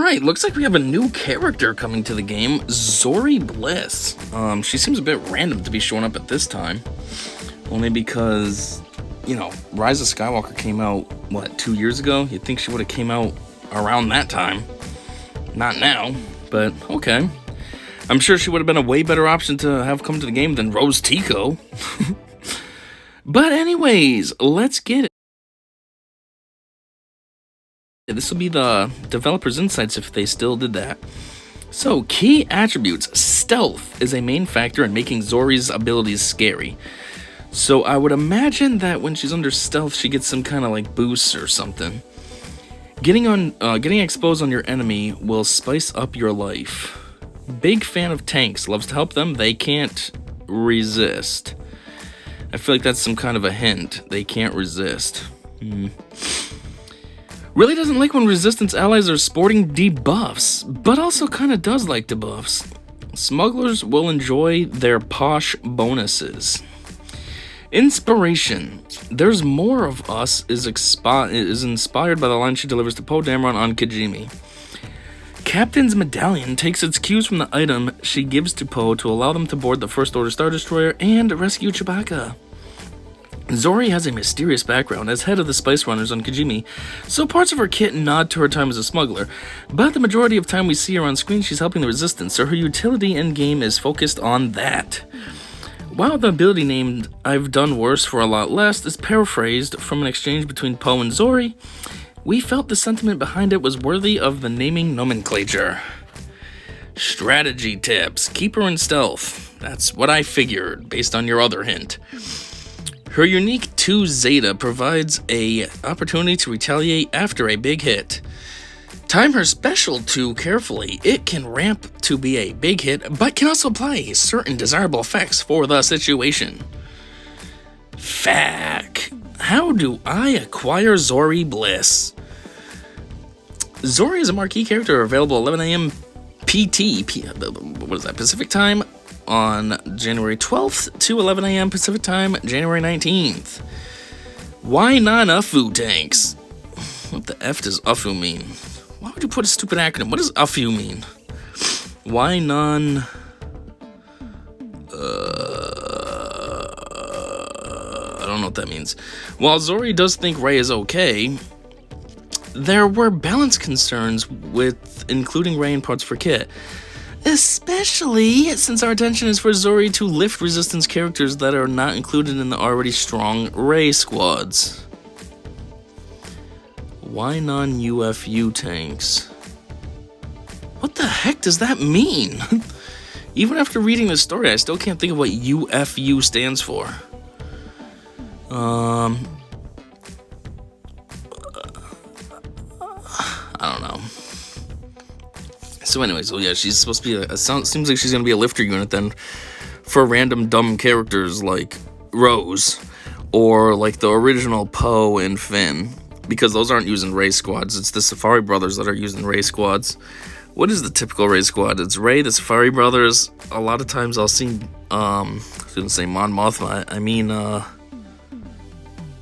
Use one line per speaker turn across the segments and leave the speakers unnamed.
Alright, looks like we have a new character coming to the game, Zorii Bliss. She seems a bit random to be showing up at this time. Only because, you know, Rise of Skywalker came out, what, 2 years ago? You'd think she would have came out around that time. Not now, but okay. I'm sure she would have been a way better option to have come to the game than Rose Tico. But anyways, let's get it. This will be the developer's insights if they still did that. So, key attributes. Stealth is a main factor in making Zorii's abilities scary. So I would imagine that when she's under stealth, she gets some kind of like boost or something. Getting exposed on your enemy will spice up your life. Big fan of tanks. Loves to help them. They can't resist. I feel like that's some kind of a hint. They can't resist. Really doesn't like when resistance allies are sporting debuffs, but also kind of does like debuffs. Smugglers will enjoy their posh bonuses. Inspiration. There's more of us is inspired by the line she delivers to Poe Dameron on Kijimi. Captain's Medallion takes its cues from the item she gives to Poe to allow them to board the First Order Star Destroyer and rescue Chewbacca. Zorii has a mysterious background as head of the Spice Runners on Kijimi, so parts of her kit nod to her time as a smuggler, but the majority of time we see her on screen she's helping the Resistance, so her utility in-game is focused on that. While the ability named I've Done Worse for a Lot Less is paraphrased from an exchange between Poe and Zorii, we felt the sentiment behind it was worthy of the naming nomenclature. Strategy tips. Keep her in stealth. That's what I figured, based on your other hint. Her unique 2 Zeta provides a opportunity to retaliate after a big hit. Time her special 2 carefully. It can ramp to be a big hit, but can also apply certain desirable effects for the situation. Fact. How do I acquire Zorii Bliss? Zorii is a marquee character available 11 a.m. Pacific time on January 12th to 11 a.m. Pacific time, January 19th. Why non-UFU tanks? What the F does UFU mean? Why would you put a stupid acronym? What does UFU mean? Why non... I don't know what that means. While Zorii does think Rey is okay, there were balance concerns with including Rey in parts for kit. Especially since our intention is for Zorii to lift Resistance characters that are not included in the already strong Rey squads. Why non-UFU tanks? What the heck does that mean? Even after reading this story, I still can't think of what UFU stands for. I don't know. So anyways, well, yeah, she's supposed to be seems like she's gonna be a lifter unit then for random dumb characters like Rose or like the original Poe and Finn, because those aren't using Rey squads. It's the Safari Brothers that are using Rey squads. What is the typical Rey squad? It's Rey, the Safari Brothers. A lot of times I'll see I was gonna say Mon Mothma. I mean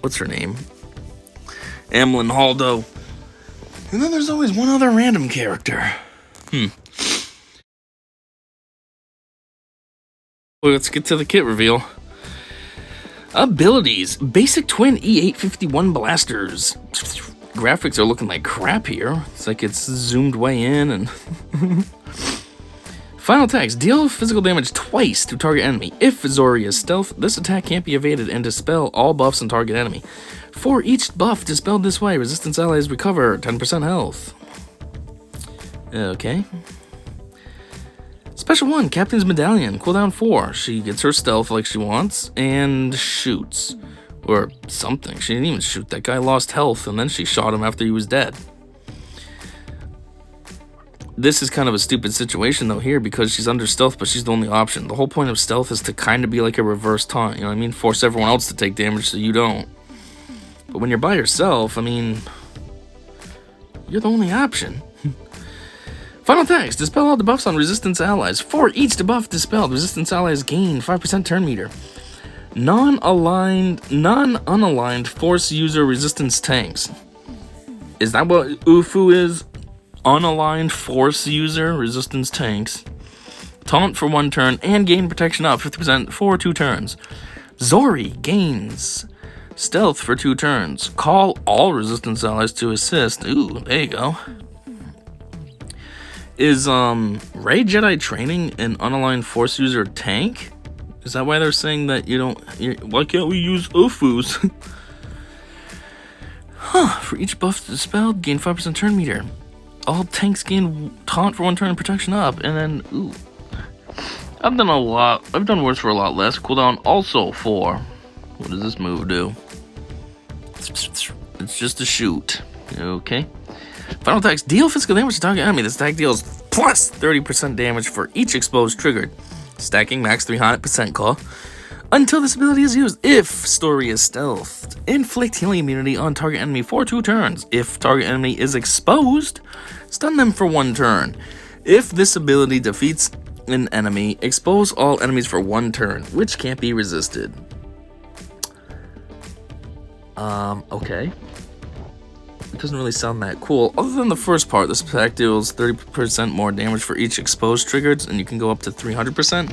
what's her name? Amlin Haldo. And then there's always one other random character. Well, let's get to the kit reveal. Abilities. Basic twin E851 blasters. Graphics are looking like crap here. It's like it's zoomed way in and... Final attacks. Deal physical damage twice to target enemy. If Zorii is stealth, this attack can't be evaded and dispel all buffs on target enemy. For each buff dispelled this way, Resistance allies recover 10% health. Okay. Special 1, Captain's Medallion, cooldown 4. She gets her stealth like she wants, and shoots. Or something. She didn't even shoot. That guy lost health, and then she shot him after he was dead. This is kind of a stupid situation, though, here, because she's under stealth, but she's the only option. The whole point of stealth is to kind of be like a reverse taunt, you know what I mean? Force everyone else to take damage so you don't. But when you're by yourself, I mean, you're the only option. Final attacks. Dispel all debuffs on Resistance allies. For each debuff dispelled, Resistance allies gain 5% turn meter. Non-unaligned Force user Resistance tanks. Is that what UFU is? unaligned force user, resistance tanks, taunt for 1 turn, and gain protection up 50% for 2 turns. Zorii gains stealth for 2 turns. Call all resistance allies to assist. Ooh, there you go. Is Ray Jedi training an unaligned force user tank? Is that why they're saying that why can't we use UFUs? For each buff dispelled, gain 5% turn meter. All tanks gain taunt for 1 turn and protection up. And then, ooh. I've done worse for a lot less. Cooldown also 4. What does this move do? It's just a shoot. Okay. Final attacks deal physical damage to target enemy. This attack deals plus 30% damage for each exposed triggered. Stacking max 300% call. Until this ability is used. If Story is stealthed, inflict healing immunity on target enemy for 2 turns. If target enemy is exposed, stun them for 1 turn. If this ability defeats an enemy, expose all enemies for 1 turn, which can't be resisted. Okay. It doesn't really sound that cool. Other than the first part, this attack deals 30% more damage for each exposed triggered, and you can go up to 300%.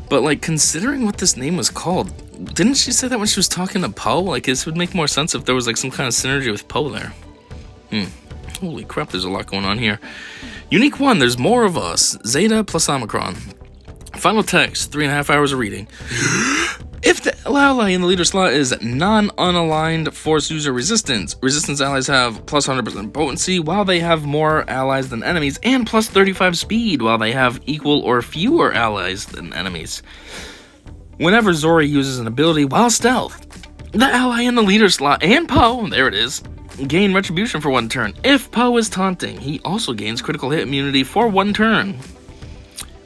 But, like, considering what this name was called, didn't she say that when she was talking to Poe? Like, this would make more sense if there was, like, some kind of synergy with Poe there. Holy crap, there's a lot going on here. Unique 1, there's more of us. Zeta plus Omicron. Final text, 3.5 hours of reading. If the ally in the leader slot is non-unaligned force user resistance allies have plus 100% potency while they have more allies than enemies, and plus 35 speed while they have equal or fewer allies than enemies. Whenever Zorii uses an ability while stealth, the ally in the leader slot and Poe, there it is, gain retribution for 1 turn. If Poe is taunting, he also gains critical hit immunity for 1 turn.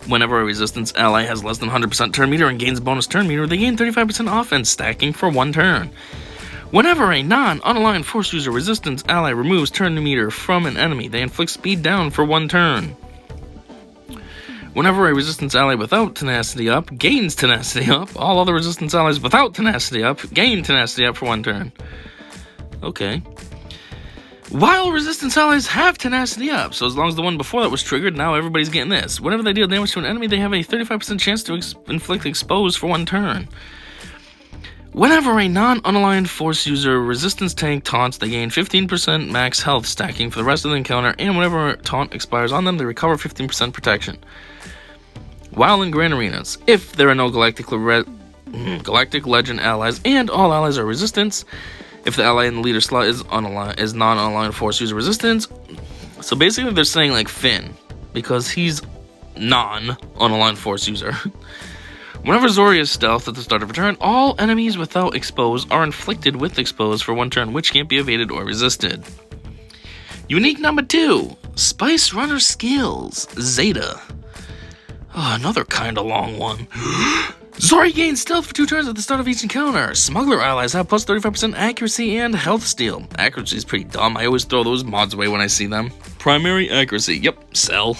Whenever a resistance ally has less than 100% turn meter and gains bonus turn meter, they gain 35% offense, stacking for 1 turn. Whenever a non-unaligned force user resistance ally removes turn meter from an enemy, they inflict speed down for 1 turn. Whenever a resistance ally without tenacity up gains tenacity up, all other resistance allies without tenacity up gain tenacity up for 1 turn. Okay. While resistance allies have tenacity up, so as long as the one before that was triggered, now everybody's getting this. Whenever they deal damage to an enemy, they have a 35% chance to inflict expose for 1 turn. Whenever a non-unaligned force user resistance tank taunts, they gain 15% max health stacking for the rest of the encounter, and whenever a taunt expires on them, they recover 15% protection. While in Grand Arenas, if there are no Galactic Legend allies and all allies are resistance, if the ally in the leader slot is non-unaligned force user resistance, so basically they're saying like Finn, because he's non-unaligned force user. Whenever Zorii is stealth at the start of a turn, all enemies without expose are inflicted with expose for 1 turn, which can't be evaded or resisted. Unique number 2, Spice Runner skills, Zeta. Oh, another kinda long one. Zorii gains stealth for 2 turns at the start of each encounter. Smuggler allies have plus 35% accuracy and health steal. Accuracy is pretty dumb. I always throw those mods away when I see them. Primary accuracy. Yep, sell.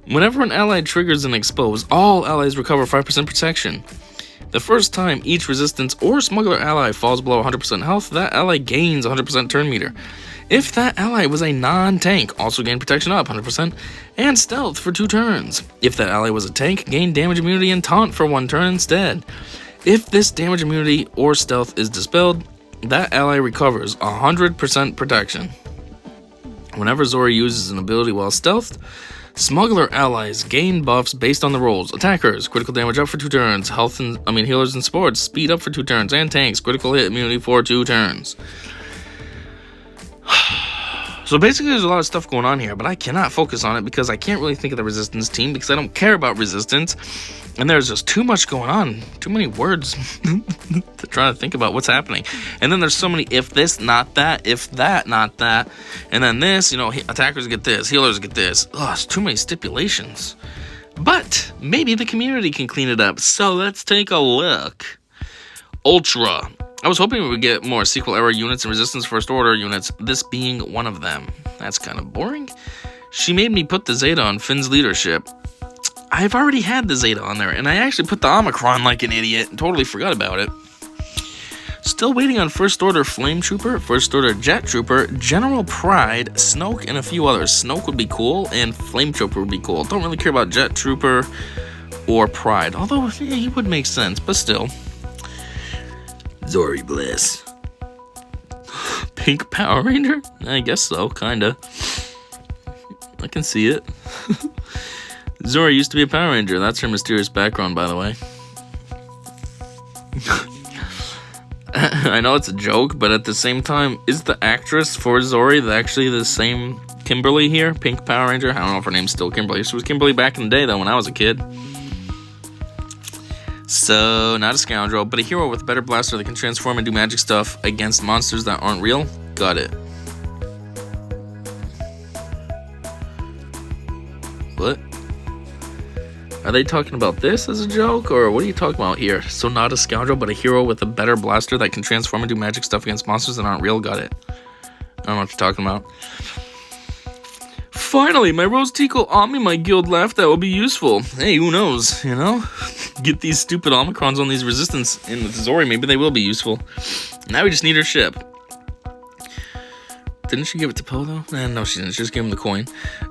Whenever an ally triggers an expose, all allies recover 5% protection. The first time each resistance or smuggler ally falls below 100% health, that ally gains 100% turn meter. If that ally was a non-tank, also gain protection up 100% and stealth for 2 turns. If that ally was a tank, gain damage immunity and taunt for 1 turn instead. If this damage immunity or stealth is dispelled, that ally recovers 100% protection. Whenever Zorii uses an ability while stealthed, smuggler allies gain buffs based on the rolls. Attackers, critical damage up for 2 turns. Healers and sports, speed up for 2 turns. And tanks, critical hit immunity for 2 turns. So basically there's a lot of stuff going on here, but I cannot focus on it because I can't really think of the resistance team because I don't care about resistance, and there's just too much going on, too many words to try to think about what's happening. And then there's so many if this, not that, if that, not that, and then this, attackers get this, healers get this. Oh, it's too many stipulations. But maybe the community can clean it up, so let's take a look. Ultra. I was hoping we would get more sequel era units and resistance first order units, this being one of them. That's kind of boring. She made me put the Zeta on Finn's leadership. I've already had the Zeta on there, and I actually put the Omicron like an idiot and totally forgot about it. Still waiting on First Order Flame Trooper, First Order Jet Trooper, General Pride, Snoke, and a few others. Snoke would be cool, and Flame Trooper would be cool. Don't really care about Jet Trooper or Pride, although yeah, he would make sense, but still. Zorii Bliss. Pink Power Ranger? I guess so, kinda. I can see it. Zorii used to be a Power Ranger. That's her mysterious background, by the way. I know it's a joke, but at the same time, is the actress for Zorii actually the same Kimberly here? Pink Power Ranger? I don't know if her name's still Kimberly. She was Kimberly back in the day, though, when I was a kid. So, not a scoundrel, but a hero with a better blaster that can transform and do magic stuff against monsters that aren't real. Got it. What? Are they talking about this as a joke, or what are you talking about here? So not a scoundrel, but a hero with a better blaster that can transform and do magic stuff against monsters that aren't real. Got it. I don't know what you're talking about. Finally, my Rose Tico Omni my guild left. That will be useful. Hey, who knows, you know? Get these stupid Omicrons on these resistance in with Zorii. Maybe they will be useful. Now we just need her ship. Didn't she give it to Poe, though? No, she didn't. She just gave him the coin.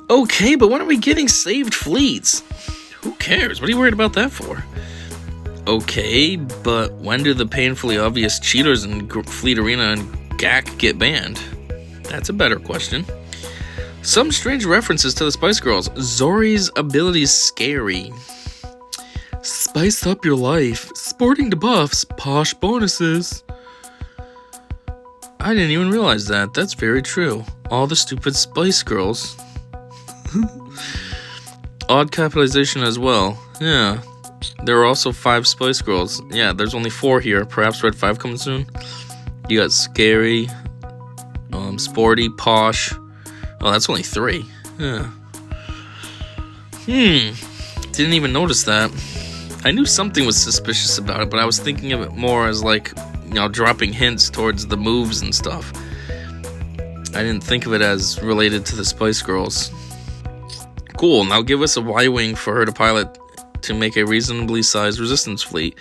Okay, but when are we getting saved fleets? Who cares? What are you worried about that for? Okay, but when do the painfully obvious cheaters in Fleet Arena and GAC get banned? That's a better question. Some strange references to the Spice Girls. Zorii's abilities scary. Spice up your life. Sporting debuffs. Posh bonuses. I didn't even realize that. That's very true. All the stupid Spice Girls. Odd capitalization as well. Yeah. There are also 5 Spice Girls. Yeah, there's only 4 here. Perhaps Red 5 coming soon. You got Scary, Sporty, Posh. Oh, that's only 3. Yeah. Didn't even notice that. I knew something was suspicious about it, but I was thinking of it more as like, you know, dropping hints towards the moves and stuff. I didn't think of it as related to the Spice Girls. Cool, now give us a Y-Wing for her to pilot to make a reasonably sized resistance fleet.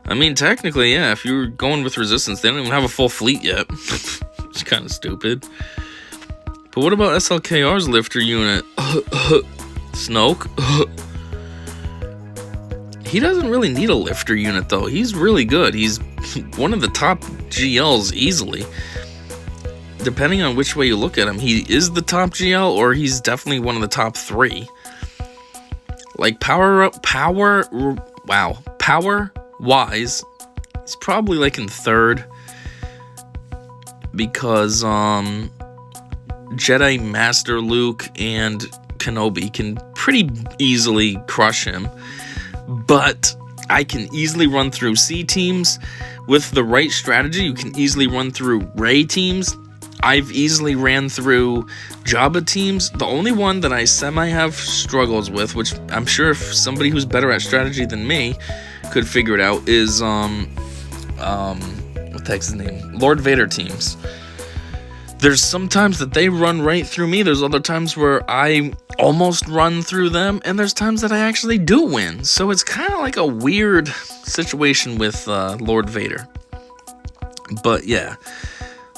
I mean, technically, yeah, if you're going with resistance, they don't even have a full fleet yet. It's kind of stupid. But what about SLKR's lifter unit? Snoke? He doesn't really need a lifter unit, though. He's really good. He's one of the top GLs easily. Depending on which way you look at him, he is the top GL, or he's definitely one of the top 3. Like, power-wise, he's probably, like, in 3rd. Because, Jedi Master Luke and Kenobi can pretty easily crush him. But I can easily run through C teams. With the right strategy, you can easily run through Rey teams. I've easily ran through Jabba teams. The only one that I semi-have struggles with, which I'm sure if somebody who's better at strategy than me could figure it out, is, what the heck's his name? Lord Vader teams. There's some times that they run right through me. There's other times where I almost run through them. And there's times that I actually do win. So it's kind of like a weird situation with Lord Vader. But yeah.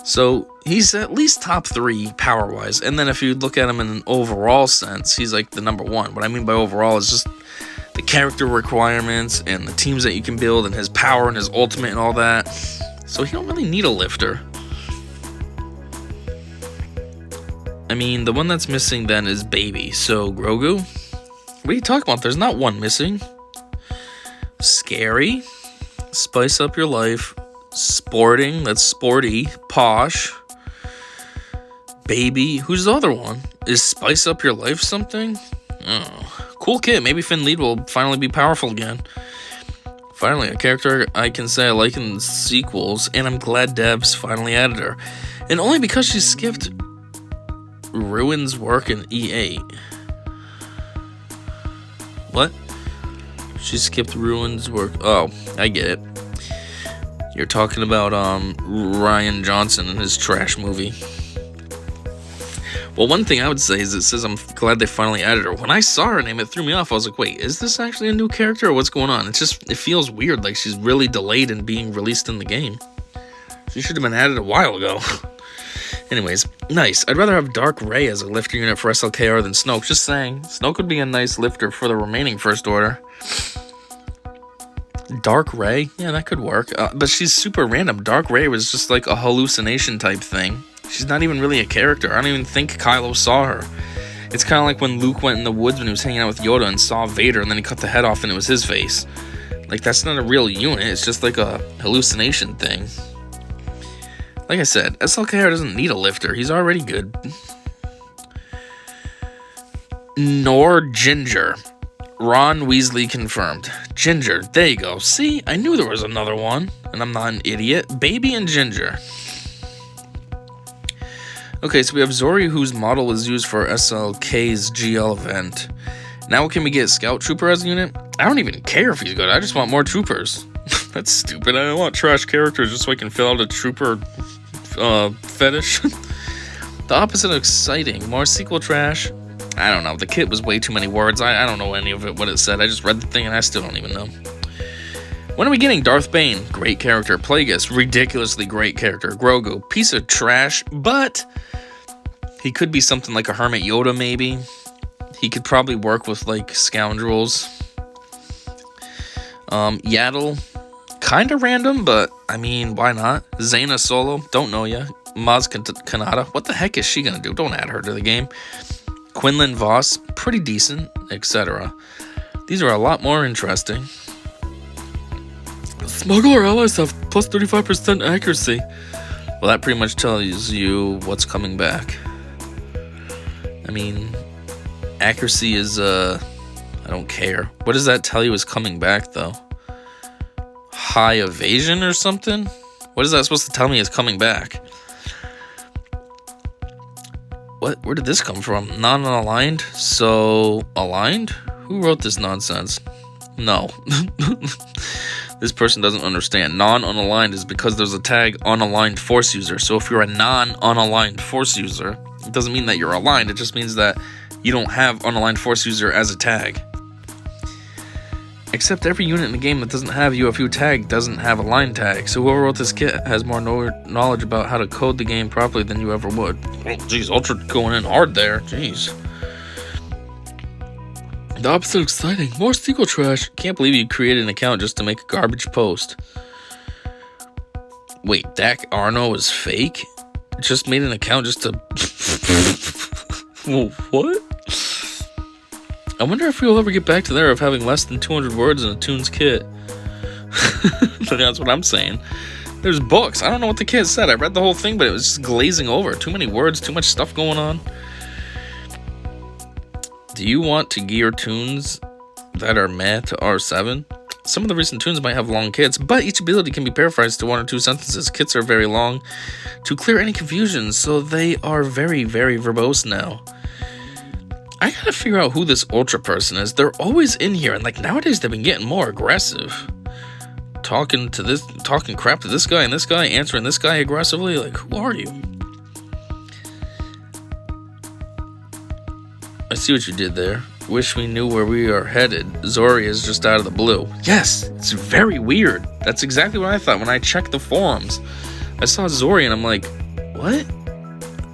So he's at least top 3 power-wise. And then if you look at him in an overall sense, he's like the number 1. What I mean by overall is just the character requirements and the teams that you can build and his power and his ultimate and all that. So he don't really need a lifter. I mean, the one that's missing then is Baby. So, Grogu? What are you talking about? There's not one missing. Scary. Spice up your life. Sporting. That's sporty. Posh. Baby. Who's the other one? Is Spice up your life something? Oh. Cool kid. Maybe Finn Lead will finally be powerful again. Finally, a character I can say I like in sequels. And I'm glad devs finally added her. And only because she skipped Ruin's work in E8. What? She skipped Ruin's work. Oh, I get it. You're talking about Rian Johnson and his trash movie. Well, one thing I would say is it says I'm glad they finally added her. When I saw her name, it threw me off. I was like, wait, is this actually a new character or what's going on? It feels weird, like she's really delayed in being released in the game. She should have been added a while ago. Anyways, nice. I'd rather have Dark Ray as a lifter unit for SLKR than Snoke. Just saying. Snoke would be a nice lifter for the remaining First Order. Dark Ray? Yeah, that could work. But she's super random. Dark Ray was just like a hallucination type thing. She's not even really a character. I don't even think Kylo saw her. It's kind of like when Luke went in the woods when he was hanging out with Yoda and saw Vader, and then he cut the head off and it was his face. Like, that's not a real unit. It's just like a hallucination thing. Like I said, SLKR doesn't need a lifter. He's already good. Nor Ginger. Ron Weasley confirmed. Ginger, there you go. See, I knew there was another one, and I'm not an idiot. Baby and Ginger. Okay, so we have Zorii, whose model was used for SLK's GL event. Now can we get Scout Trooper as a unit? I don't even care if he's good. I just want more troopers. That's stupid. I don't want trash characters just so I can fill out a trooper fetish. The opposite of exciting. More sequel trash. I don't know. The kit was way too many words. I don't know any of it, what it said. I just read the thing and I still don't even know. When are we getting Darth Bane? Great character. Plagueis. Ridiculously great character. Grogu. Piece of trash, but he could be something like a Hermit Yoda, maybe. He could probably work with, like, scoundrels. Yaddle. Kind of random, but, I mean, why not? Zaina Solo. Don't know ya. Maz Kanata. What the heck is she gonna do? Don't add her to the game. Quinlan Voss. Pretty decent, etc. These are a lot more interesting. Smuggler allies have plus 35% accuracy. Well, that pretty much tells you what's coming back. I mean, accuracy is, I don't care. What does that tell you is coming back, though? High evasion or something? What is that supposed to tell me is coming back? What? Where did this come from? Non-aligned? So, aligned? Who wrote this nonsense? No. This person doesn't understand. Non-unaligned is because there's a tag unaligned force user. So if you're a non-unaligned force user, it doesn't mean that you're aligned. It just means that you don't have unaligned force user as a tag. Except every unit in the game that doesn't have UFU tag doesn't have a line tag. So whoever wrote this kit has more knowledge about how to code the game properly than you ever would. Oh, geez, Ultra going in hard there. Jeez. The opposite of exciting. More sequel trash. Can't believe you created an account just to make a garbage post. Wait, Dak Arno is fake? Just made an account just to... What? I wonder if we'll ever get back to there of having less than 200 words in a Toons kit. That's what I'm saying. There's books. I don't know what the kit said. I read the whole thing, but it was just glazing over. Too many words, too much stuff going on. Do you want to gear Toons that are meh to R7? Some of the recent Toons might have long kits, but each ability can be paraphrased to 1 or 2 sentences. Kits are very long to clear any confusion, so they are very, very verbose now. I gotta figure out who this Ultra person is. They're always in here, and like nowadays they've been getting more aggressive. Talking crap to this guy and this guy, answering this guy aggressively. Like, who are you? I see what you did there. Wish we knew where we are headed. Zorii is just out of the blue. Yes, it's very weird. That's exactly what I thought when I checked the forums. I saw Zorii and I'm like, what?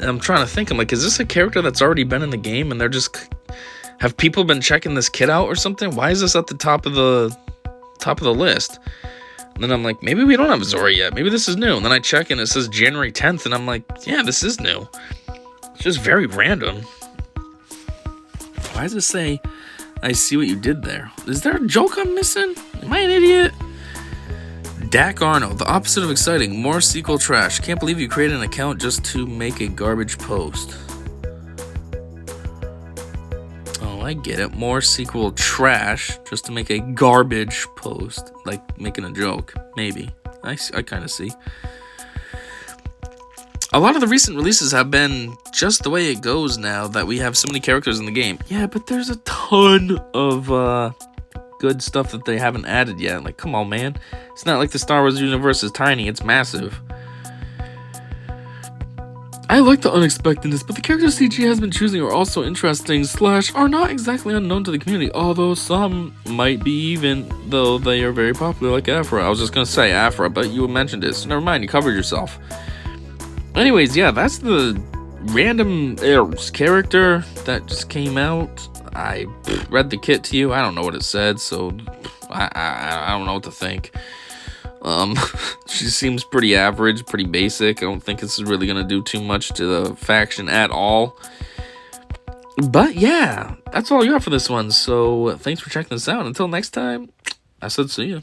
And I'm trying to think. I'm like, is this a character that's already been in the game and they're just... Have people been checking this kid out or something? Why is this at the top of the list? And then I'm like, maybe we don't have Zorii yet. Maybe this is new. And then I check and it says January 10th and I'm like, yeah, this is new. It's just very random. Why does it say, I see what you did there? Is there a joke I'm missing? Am I an idiot? Dak Arno, the opposite of exciting. More sequel trash. Can't believe you created an account just to make a garbage post. Oh, I get it. More sequel trash just to make a garbage post. Like making a joke. Maybe. I kind of see. A lot of the recent releases have been just the way it goes now that we have so many characters in the game. Yeah, but there's a ton of good stuff that they haven't added yet. Like, come on, man. It's not like the Star Wars universe is tiny. It's massive. I like the unexpectedness, but the characters CG has been choosing are also interesting / are not exactly unknown to the community, although some might be even, though they are very popular, like Afra. I was just gonna say Afra, but you mentioned it, so never mind, you covered yourself. Anyways, yeah, that's the random character that just came out. I read the kit to you. I don't know what it said, so I don't know what to think. She seems pretty average, pretty basic. I don't think this is really gonna do too much to the faction at all. But yeah, that's all I got for this one. So thanks for checking this out. Until next time, I said see ya.